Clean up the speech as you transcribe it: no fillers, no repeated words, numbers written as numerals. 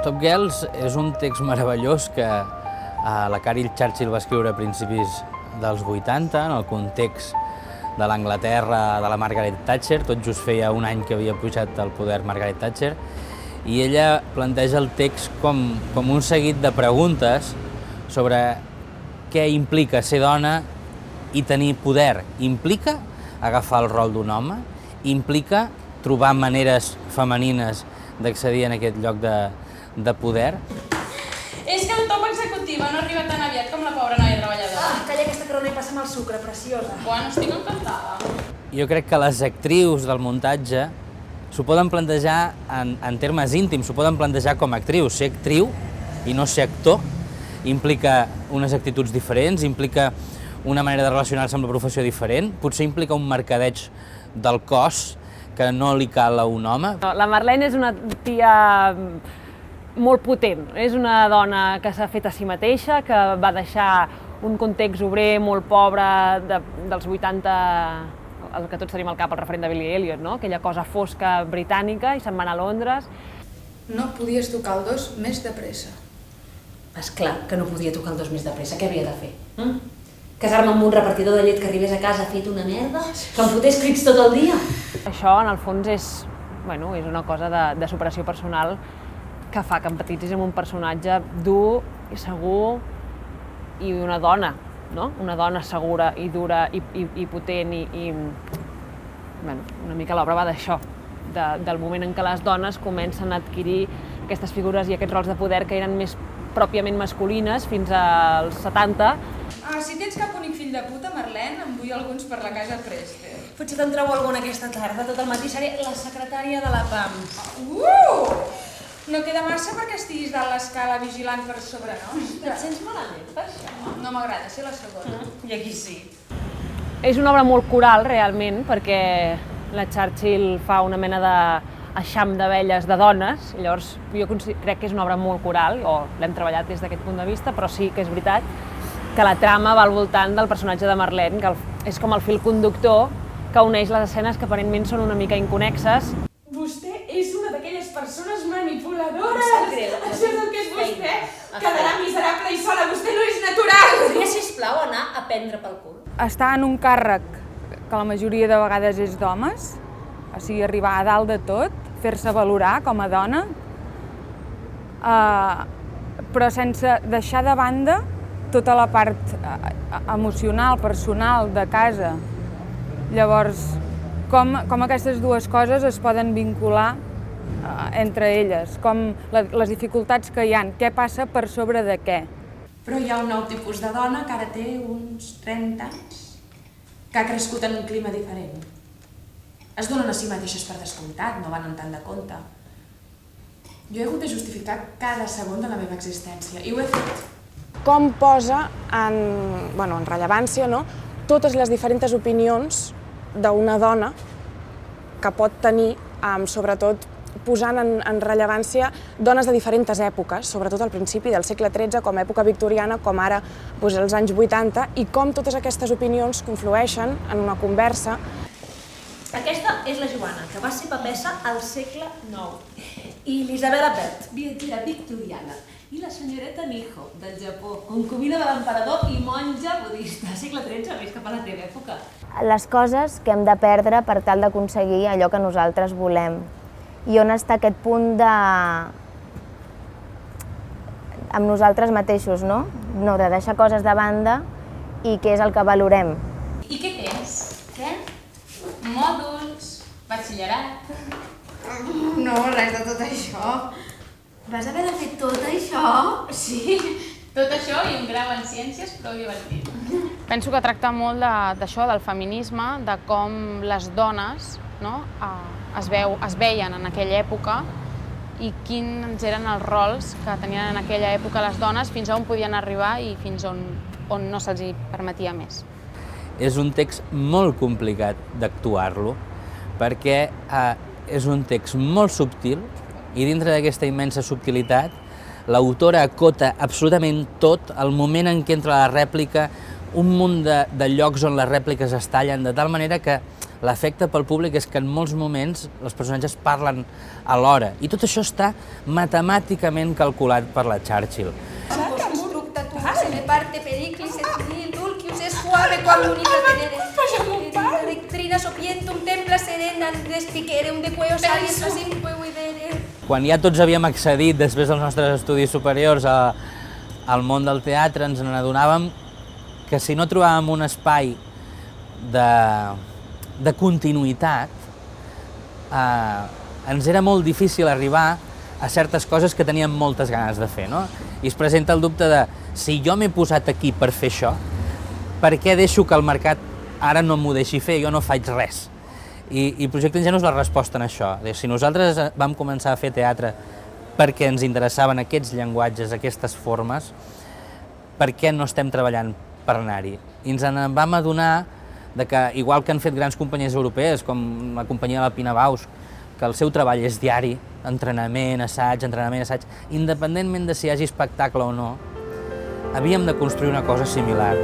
Top Girls és un text meravellós que la Caryl Churchill va escriure a principis dels 80, en el context de l'Anglaterra de la Margaret Thatcher. Tot just feia un any que havia pujat al poder Margaret Thatcher, i ella planteja el text com un seguit de preguntes sobre què implica ser dona i tenir poder. Implica agafar el rol d'un home? Implica trobar maneres femenines d'accedir en aquest lloc de poder? És que el top executiva no arriba tan aviat com la pobra noia treballadora. Calla aquesta corona i passa'm el sucre, preciosa. Bueno, estic encantada. Jo crec que les actrius del muntatge s'ho poden plantejar en termes íntims, s'ho poden plantejar com a actrius. Ser actriu i no ser actor implica unes actituds diferents, implica una manera de relacionar-se amb la professió diferent, potser implica un mercadeig del cos que no li cal a un home. La Marlene és una tia molt potent, és una dona que s'ha fet a si mateixa, que va deixar un context obrer molt pobre dels 80, el que tots tenim al cap, el referent de Billy Elliot, no? Aquella cosa fosca britànica, i se'n va anar a Londres. No podies tocar el dos més de pressa. Esclar que no podia tocar el dos més de pressa, què havia de fer? Casar-me amb un repartidor de llet que arribés a casa fet una merda? Que em fotés crits tot el dia? Això, en el fons, és una cosa de superació personal que fa que empatitzis amb un personatge dur i segur i una dona, no? Una dona segura i dura i potent una mica l'obra va d'això, del moment en què les dones comencen a adquirir aquestes figures i aquests rols de poder que eren més pròpiament masculines fins als 70. Si tens cap únic fill de puta, Marlene, em vull alguns per la casa Prester. Potser te'n trobo alguna aquesta tarda, tot el matí seré la secretària de la PAM. No queda massa perquè estiguis dalt l'escala vigilant per sobre, no? Et sents malament per això? No m'agrada ser la segona. I aquí sí. És una obra molt coral, realment, perquè la Churchill fa una mena d'eixam d'abelles de dones, llavors jo crec que és una obra molt coral, o l'hem treballat des d'aquest punt de vista, però sí que és veritat que la trama va al voltant del personatge de Marlene, que és com el fil conductor que uneix les escenes que aparentment són una mica inconnexes. Vostè és una d'aquelles persones manipuladores! Em sap greu. Això és el que és vostè! Quedarà miserable i sola, vostè no és natural! Podria, sisplau, anar a prendre pel cul? Estar en un càrrec que la majoria de vegades és d'homes, o sigui, arribar a dalt de tot, fer-se valorar com a dona, però sense deixar de banda tota la part emocional, personal, de casa. Llavors, com aquestes dues coses es poden vincular entre elles, com les dificultats que hi ha, què passa per sobre de què. Però hi ha un nou tipus de dona que ara té uns 30 anys, que ha crescut en un clima diferent. Es donen a si mateixes per descomptat, no van en tant de compte. Jo he hagut de justificar cada segon de la meva existència, i ho he fet. Com posa en rellevància, no? Totes les diferents opinions d'una dona que pot tenir, sobretot posant en rellevància dones de diferents èpoques, sobretot al principi del segle XIII, com a època victoriana, com ara els anys 80, i com totes aquestes opinions conflueixen en una conversa. Aquesta és la Joana, que va ser papessa al segle IX. I l'Isabel Bert, viatgera victoriana. I la senyoreta Miho, del Japó, concubina de l'emperador i monja budista. Segle XIII, més cap a la teva època. Les coses que hem de perdre per tal d'aconseguir allò que nosaltres volem. I on està aquest punt amb nosaltres mateixos, no? No, de deixar coses de banda i què és el que valorem. I què tens? Què? Mòduls, batxillerat... No, res de tot això. Vas haver de fer tot això? Sí, tot això i un grau en ciències prou divertit. Penso que tracta molt d'això, del feminisme, de com les dones es veien en aquella època i quins eren els rols que tenien en aquella època les dones, fins a on podien arribar i fins on no se'ls permetia més. És un text molt complicat d'actuar-lo, perquè és un text molt subtil i dintre d'aquesta immensa subtilitat l'autora acota absolutament tot, el moment en què entra la rèplica, un munt de llocs on les rèpliques es tallen, de tal manera que l'efecte pel públic és que en molts moments els personatges parlen alhora, i tot això està matemàticament calculat per la Churchill. Se reparte Periclis et nil dulcius es suave quam unita tenere. Electrina sopientum templa serena despiquerem de queo salis facimque videre. Quan ja tots havíem accedit, després dels nostres estudis superiors, al món del teatre, ens n'adonàvem que si no trobàvem un espai de continuïtat, ens era molt difícil arribar a certes coses que teníem moltes ganes de fer, no? I es presenta el dubte de, si jo m'he posat aquí per fer això, per què deixo que el mercat ara no m'ho deixi fer, jo no faig res? I Projecte Ingenu és la resposta en això. Si nosaltres vam començar a fer teatre perquè ens interessaven aquests llenguatges, aquestes formes, per què no estem treballant per anar-hi? I ens en vam adonar que, igual que han fet grans companyies europees, com la companyia de la Pina Bausch, que el seu treball és diari, entrenament, assaig, independentment de si hi hagi espectacle o no, havíem de construir una cosa similar.